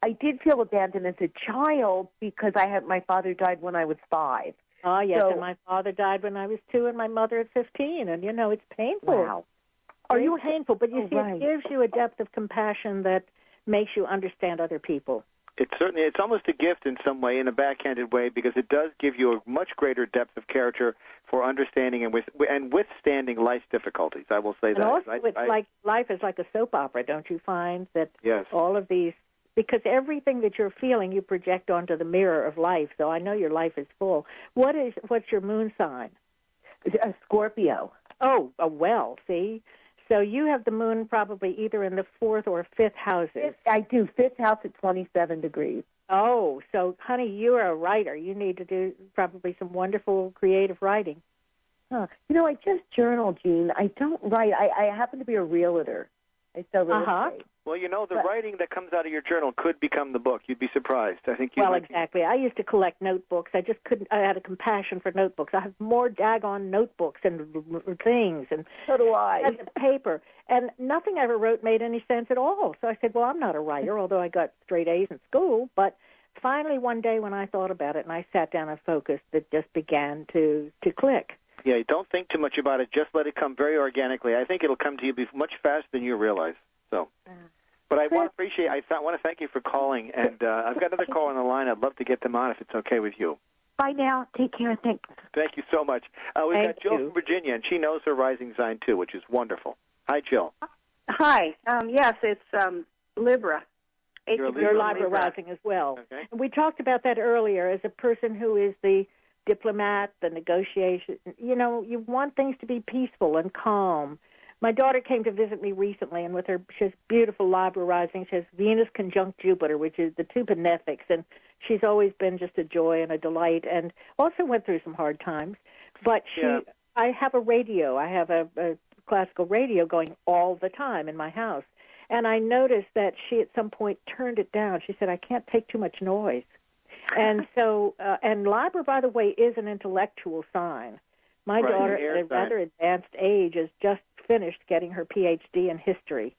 I did feel abandoned as a child because my father died when I was 5. Oh, yes, and my father died when I was 2 and my mother at 15. And, it's painful. Wow. Are you painful? But you see, it gives you a depth of compassion that makes you understand other people. It's almost a gift in some way, in a backhanded way, because it does give you a much greater depth of character for understanding and withstanding life's difficulties. I will say that. And also, like life is like a soap opera, don't you find that? Yes. All of these, because everything that you're feeling, you project onto the mirror of life. So I know your life is full. What's your moon sign? A Scorpio. Oh, well, see. So you have the moon probably either in the 4th or 5th houses. I do. 5th house at 27 degrees. Oh, so, honey, you're a writer. You need to do probably some wonderful creative writing. Huh. I just journal, Jean. I don't write. I happen to be a realtor. I sell real estate. Well, the writing that comes out of your journal could become the book. You'd be surprised. I think you. Well, exactly. I used to collect notebooks. I just couldn't. I had a compassion for notebooks. I have more daggone notebooks and things, and so do I. And paper, and nothing I ever wrote made any sense at all. So I said, "Well, I'm not a writer, although I got straight A's in school." But finally, one day when I thought about it and I sat down and focused, it just began to click. Yeah, don't think too much about it. Just let it come very organically. I think it'll come to you much faster than you realize. So, but I want to thank you for calling, and I've got another call on the line. I'd love to get them on if it's okay with you. Bye now. Take care. Thanks. Thank you so much. We've got Jill from Virginia, and she knows her rising sign too, which is wonderful. Hi, Jill. Hi. Yes, it's Libra. You're Libra rising as well. Okay. And we talked about that earlier as a person who is the diplomat, the negotiation. You want things to be peaceful and calm. My daughter came to visit me recently, and she has beautiful Libra rising. She has Venus conjunct Jupiter, which is the two benefics, and she's always been just a joy and a delight, and also went through some hard times. But I have a radio. I have a classical radio going all the time in my house, and I noticed that she at some point turned it down. She said, "I can't take too much noise." And so, and Libra, by the way, is an intellectual sign. My daughter, at a rather advanced age, has just finished getting her Ph.D. in history.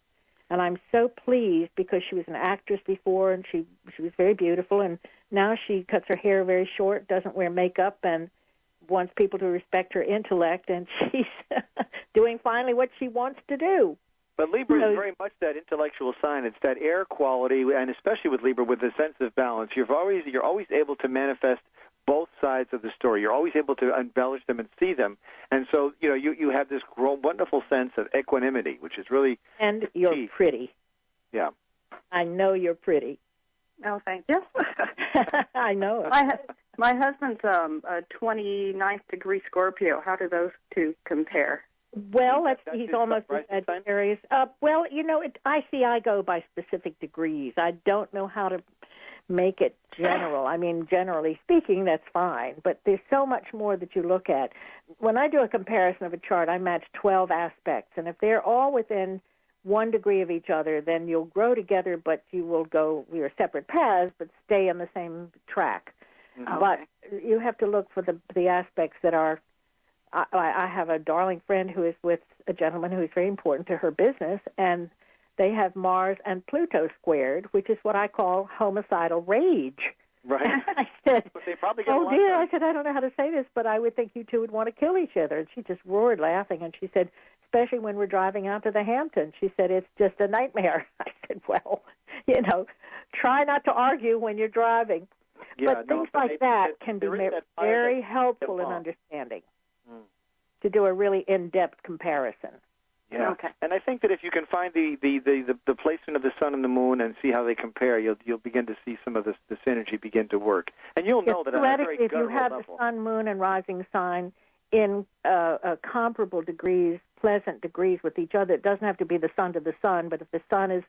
And I'm so pleased because she was an actress before, and she was very beautiful, and now she cuts her hair very short, doesn't wear makeup, and wants people to respect her intellect, and she's doing finally what she wants to do. But Libra is very much that intellectual sign. It's that air quality, and especially with Libra, with the sense of balance. You're always able to manifest both sides of the story. You're always able to embellish them and see them. And so, you have this wonderful sense of equanimity, which is really And you're pretty. Yeah. I know you're pretty. Oh, thank you. I know. My husband's a 29th degree Scorpio. How do those two compare? Well, he's almost as Sagittarius. Well, I go by specific degrees. I don't know how to make it general. I mean, generally speaking, that's fine. But there's so much more that you look at. When I do a comparison of a chart, I match 12 aspects. And if they're all within 1 degree of each other, then you'll grow together, but you will go your separate paths, but stay on the same track. Mm-hmm. But you have to look for the aspects that are. I have a darling friend who is with a gentleman who is very important to her business, and they have Mars and Pluto squared, which is what I call homicidal rage. Right. I said, but they probably "Oh dear," I said, "I don't know how to say this, but I would think you two would want to kill each other." And she just roared laughing, and she said, especially when we're driving out to the Hamptons, she said, "It's just a nightmare." I said, "Well, try not to argue when you're driving." Yeah, but things like that can be very helpful in understanding. To do a really in-depth comparison. Yeah. Okay. And I think that if you can find the placement of the sun and the moon and see how they compare, you'll begin to see some of this synergy begin to work. And you'll know that on a very if you have level. The sun, moon, and rising sign in comparable degrees, pleasant degrees with each other, it doesn't have to be the sun to the sun, but if the sun is,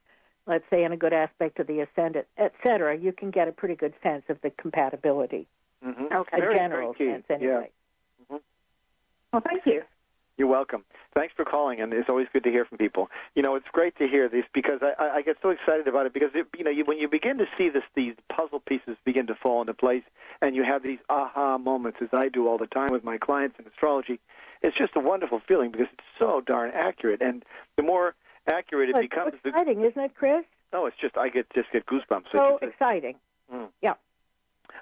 let's say, in a good aspect of the ascendant, et cetera, you can get a pretty good sense of the compatibility. Mm-hmm. Okay. A general sense, anyway. Yeah. Mm-hmm. Well, thank you. You're welcome. Thanks for calling, and it's always good to hear from people. It's great to hear this because I get so excited about it because, when you begin to see these puzzle pieces begin to fall into place and you have these aha moments, as I do all the time with my clients in astrology, it's just a wonderful feeling because it's so darn accurate. And the more accurate it becomes... It's exciting, isn't it, Chris? Oh, it's just I just get goosebumps. So exciting. Yeah.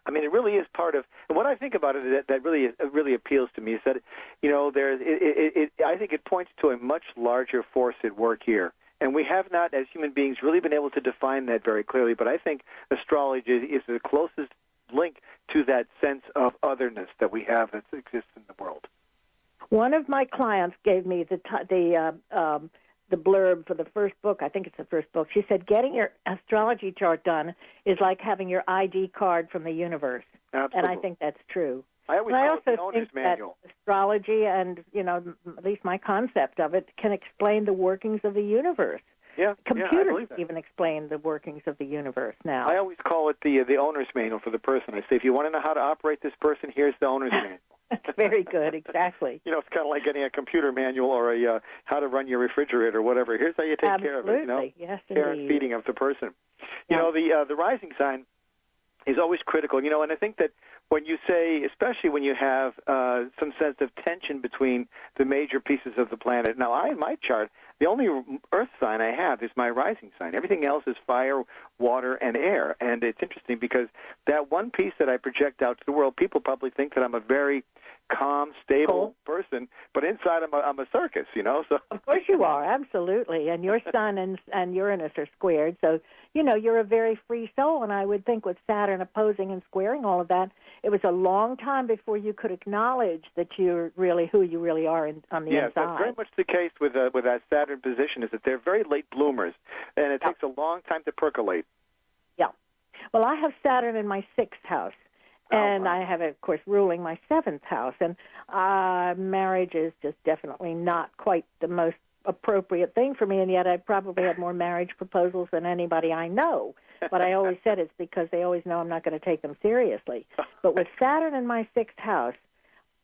I mean, it really is part of. And what I think about it that really appeals to me is that, you know, I think it points to a much larger force at work here. And we have not, as human beings, really been able to define that very clearly. But I think astrology is the closest link to that sense of otherness that we have that exists in the world. One of my clients gave me the blurb for the first book. I think it's the first book. She said, getting your astrology chart done is like having your ID card from the universe. Absolutely. And I think that's true. I always call it the owner's manual. That astrology and, you know, at least my concept of it, can explain the workings of the universe. Yeah, computers even explain the workings of the universe now. I always call it the owner's manual for the person. I say, if you want to know how to operate this person, here's the owner's manual. That's very good, exactly. You know, it's kind of like getting a computer manual or a how to run your refrigerator or whatever. Here's how you take care of it, you know, yes, care and feeding of the person. You know, the rising sign is always critical, you know, and I think that when you say, especially when you have some sense of tension between the major pieces of the planet. Now, in my chart, the only earth sign I have is my rising sign. Everything else is fire, water, and air. And it's interesting because that one piece that I project out to the world, people probably think that I'm a very calm, stable person, but inside I'm a circus, you know. So of course you are, absolutely. And your Sun and Uranus are squared, so you know you're a very free soul. And I would think with Saturn opposing and squaring all of that, it was a long time before you could acknowledge that you're really who you really are on the inside. Yes, that's very much the case with that Saturn position. Is that they're very late bloomers, and it takes a long time to percolate. Yeah. Well, I have Saturn in my 6th house. And I have, of course, ruling my 7th house. And marriage is just definitely not quite the most appropriate thing for me, and yet I probably have more marriage proposals than anybody I know. But I always said it's because they always know I'm not going to take them seriously. But with Saturn in my 6th house,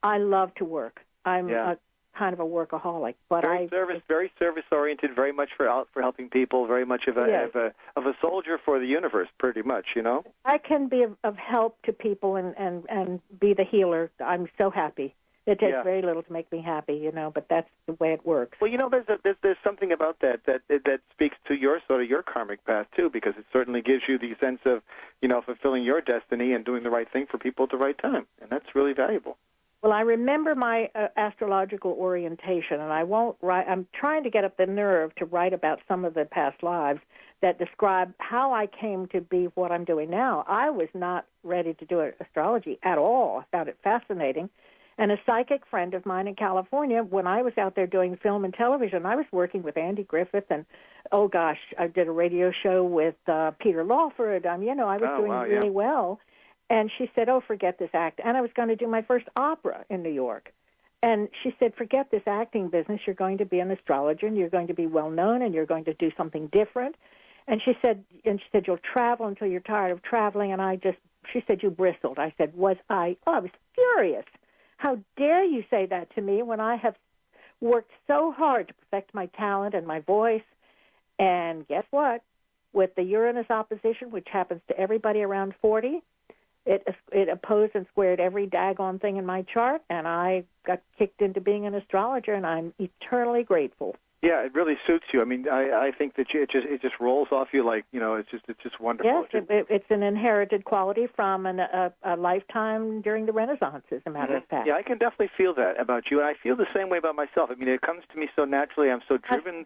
I love to work. I'm kind of a workaholic, but very service oriented, very much for helping people, very much of a soldier for the universe, pretty much, you know. I can be of help to people and be the healer. I'm so happy. It takes very little to make me happy, you know, but that's the way it works. Well, you know, there's something about that speaks to your karmic path too, because it certainly gives you the sense of, you know, fulfilling your destiny and doing the right thing for people at the right time, and that's really valuable. Well, I remember my astrological orientation, and I won't write. I'm trying to get up the nerve to write about some of the past lives that describe how I came to be what I'm doing now. I was not ready to do astrology at all. I found it fascinating. And a psychic friend of mine in California, when I was out there doing film and television, I was working with Andy Griffith, and, oh, gosh, I did a radio show with Peter Lawford. You know, I was doing really well. And she said, oh, forget this act. And I was going to do my first opera in New York. And she said, forget this acting business. You're going to be an astrologer, and you're going to be well-known, and you're going to do something different. And she said, you'll travel until you're tired of traveling. And she said, you bristled. I said, was I? Oh, I was furious. How dare you say that to me when I have worked so hard to perfect my talent and my voice? And guess what? With the Uranus opposition, which happens to everybody around 40, it opposed and squared every daggone thing in my chart, and I got kicked into being an astrologer, and I'm eternally grateful. Yeah, it really suits you. I mean, I think that it just rolls off you like, you know, it's just wonderful. Yes, it's an inherited quality from a lifetime during the Renaissance, as a matter of fact. Yeah, I can definitely feel that about you, and I feel the same way about myself. I mean, it comes to me so naturally. I'm so driven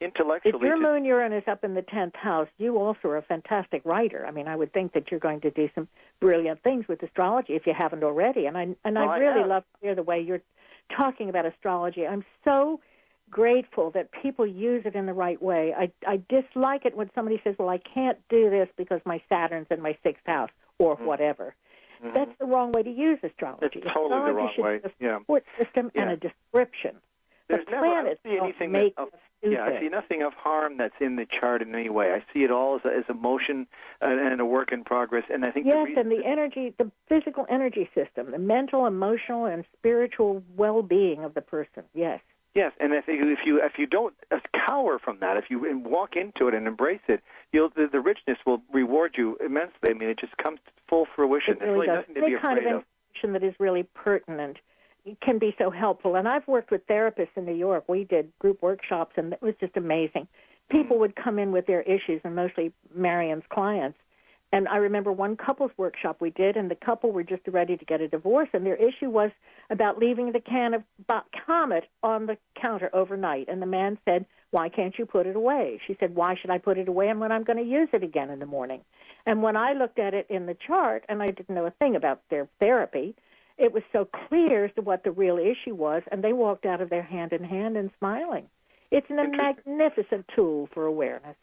intellectually. If your moon Uranus up in the 10th house, you also are a fantastic writer. I mean, I would think that you're going to do some brilliant things with astrology if you haven't already. And I really love to hear the way you're talking about astrology. I'm so grateful that people use it in the right way. I dislike it when somebody says, well, I can't do this because my Saturn's in my 6th house or whatever. Mm-hmm. That's the wrong way to use astrology. It's totally the wrong way. Astrology should be a support system and a description. There's never, I don't see anything I see nothing of harm that's in the chart in any way. I see it all as a motion and a work in progress. And I think and the energy, the physical energy system, the mental, emotional, and spiritual well-being of the person. Yes. Yes, and if you don't cower from that, if you walk into it and embrace it, the richness will reward you immensely. I mean, it just comes to full fruition. It really does. Any kind of information that is really pertinent can be so helpful. And I've worked with therapists in New York. We did group workshops, and it was just amazing. people would come in with their issues, and mostly Marion's clients. And I remember one couples workshop we did, and the couple were just ready to get a divorce, and their issue was about leaving the can of Comet on the counter overnight. And the man said, why can't you put it away? She said, why should I put it away when I'm going to use it again in the morning? And when I looked at it in the chart, and I didn't know a thing about their therapy, it was so clear as to what the real issue was, and they walked out of there hand in hand and smiling. It's a magnificent tool for awareness.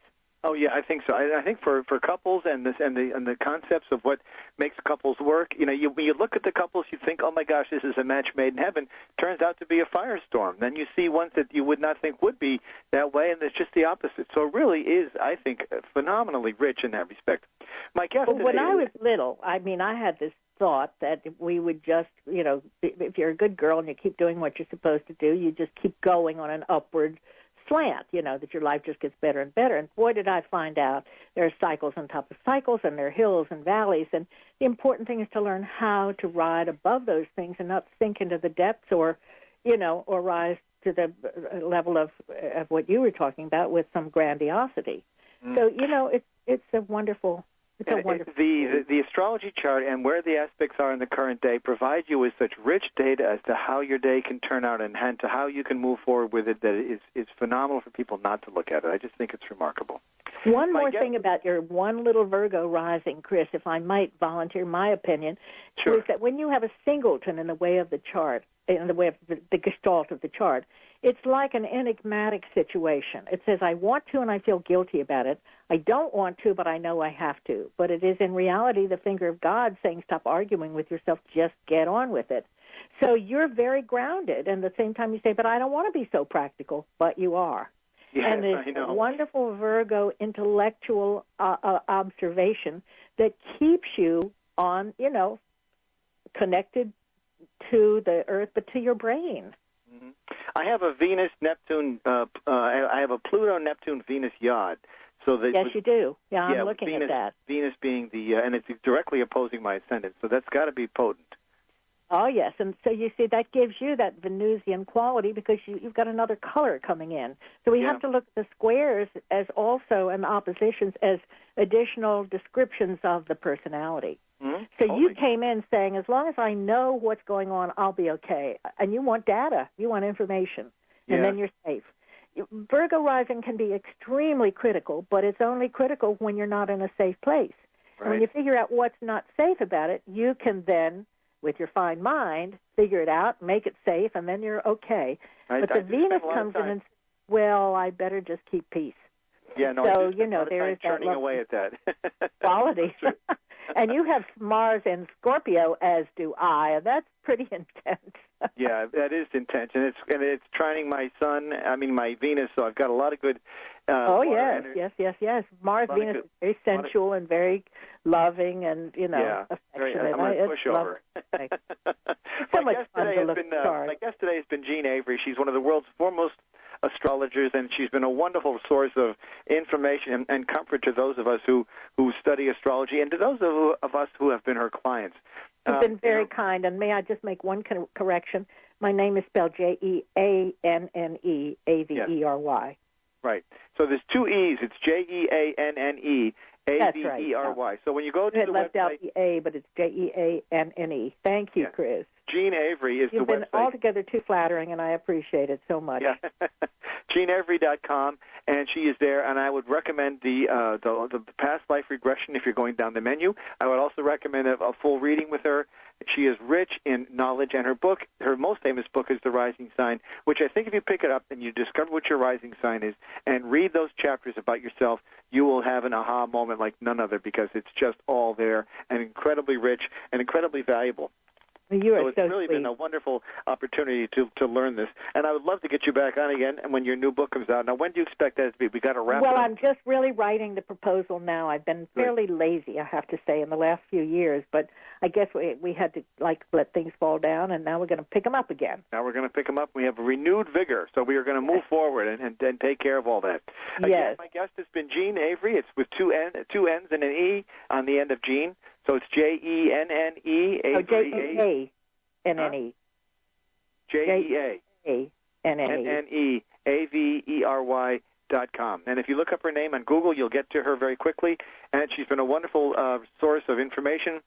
Oh yeah, I think so. I think for couples and the concepts of what makes couples work, when you look at the couples, you think, oh my gosh, this is a match made in heaven. Turns out to be a firestorm. Then you see ones that you would not think would be that way, and it's just the opposite. So it really is, I think, phenomenally rich in that respect. My guest today, when I was little, I had this thought that we would just, if you're a good girl and you keep doing what you're supposed to do, you just keep going on an upward slant, that your life just gets better and better. And boy, did I find out there are cycles on top of cycles, and there are hills and valleys. And the important thing is to learn how to ride above those things and not sink into the depths or rise to the level of what you were talking about with some grandiosity. So, it's a wonderful... The astrology chart and where the aspects are in the current day provide you with such rich data as to how your day can turn out and to how you can move forward with it that is phenomenal for people not to look at it. I just think it's remarkable. One more thing about your one little Virgo rising, Chris, if I might volunteer my opinion, sure. is that when you have a singleton in the way of the chart, in the way of the gestalt of the chart, it's like an enigmatic situation. It says, I want to and I feel guilty about it. I don't want to, but I know I have to. But it is in reality the finger of God saying, stop arguing with yourself, just get on with it. So you're very grounded, and at the same time you say, but I don't want to be so practical, but you are. Yes, and there's a wonderful Virgo intellectual observation that keeps you on, connected to the earth, but to your brain. Mm-hmm. I have a Venus-Neptune, I have a Pluto-Neptune-Venus yod. So that yes, you do. Yeah, I'm looking at that. Venus being and it's directly opposing my ascendant, so that's got to be potent. Oh, yes, and so you see that gives you that Venusian quality because you've got another color coming in. So we have to look at the squares as also and oppositions as additional descriptions of the personality. Mm-hmm. So you came in saying, as long as I know what's going on, I'll be okay. And you want data. You want information. And then you're safe. Virgo rising can be extremely critical, but it's only critical when you're not in a safe place. Right. And when you figure out what's not safe about it, you can then, with your fine mind, figure it out, make it safe, and then you're okay. But the Venus comes in and says, well, I better just keep peace. Yeah, no, so, there is that churning away at that quality. And you have Mars in Scorpio, as do I, and that's pretty intense. Yeah, that is intense, and it's trining my sun. I mean, my Venus. So I've got a lot of good. Yes. Mars, Venus is very sensual and very loving, and affectionate. I'm a pushover. So much fun to look at. My guest today has been Jeanne Avery. She's one of the world's foremost astrologers, and she's been a wonderful source of information and comfort to those of us who study astrology, and to those of us who have been her clients. You've been very kind, and may I just make one correction? My name is spelled Jeanne Avery. Right. So there's two E's. It's Jeanne Avery. Right. So when you go to the website, left out the A, but it's Jeanne. Thank you, Chris. Jeanne Avery is You've the website. You've been altogether too flattering, and I appreciate it so much. Yeah. JeanneAvery.com, and she is there. And I would recommend the past life regression if you're going down the menu. I would also recommend a full reading with her. She is rich in knowledge, and her most famous book is The Rising Sign, which I think if you pick it up and you discover what your rising sign is and read those chapters about yourself, you will have an aha moment like none other, because it's just all there and incredibly rich and incredibly valuable. You are so it's really been a wonderful opportunity to learn this. And I would love to get you back on again and when your new book comes out. Now, when do you expect that to be? We got to wrap it up. Well, I'm just really writing the proposal now. I've been fairly lazy, I have to say, in the last few years. But I guess we had to, let things fall down, and now we're going to pick them up again. Now we're going to pick them up. We have renewed vigor, so we are going to move forward and take care of all that. Yes. Again, my guest has been Jeanne Avery. It's with two N's and an E on the end of Jeanne. So it's Jenne, Avery. Jenne. JEANNE, AVERY.com. JeanneAvery.com. And if you look up her name on Google, you'll get to her very quickly. And she's been a wonderful source of information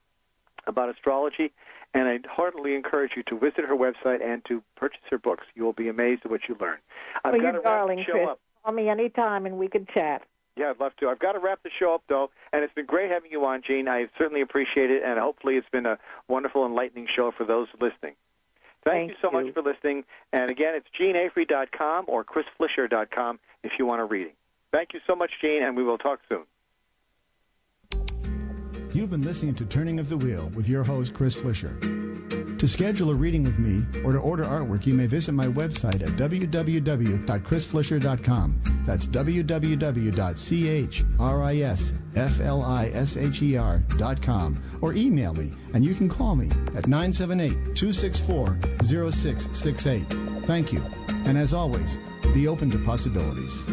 about astrology. And I heartily encourage you to visit her website and to purchase her books. You will be amazed at what you learn. You're darling, Chris. Call me anytime and we can chat. Yeah, I'd love to. I've got to wrap the show up, though, and it's been great having you on, Jeanne. I certainly appreciate it, and hopefully it's been a wonderful, enlightening show for those listening. Thank you so much for listening. And, again, it's JeanneAvery.com or ChrisFlisher.com if you want a reading. Thank you so much, Jeanne, and we will talk soon. You've been listening to Turning of the Wheel with your host, Chris Flisher. To schedule a reading with me or to order artwork, you may visit my website at www.chrisflisher.com. That's www.chrisflisher.com. Or email me, and you can call me at 978-264-0668. Thank you. And as always, be open to possibilities.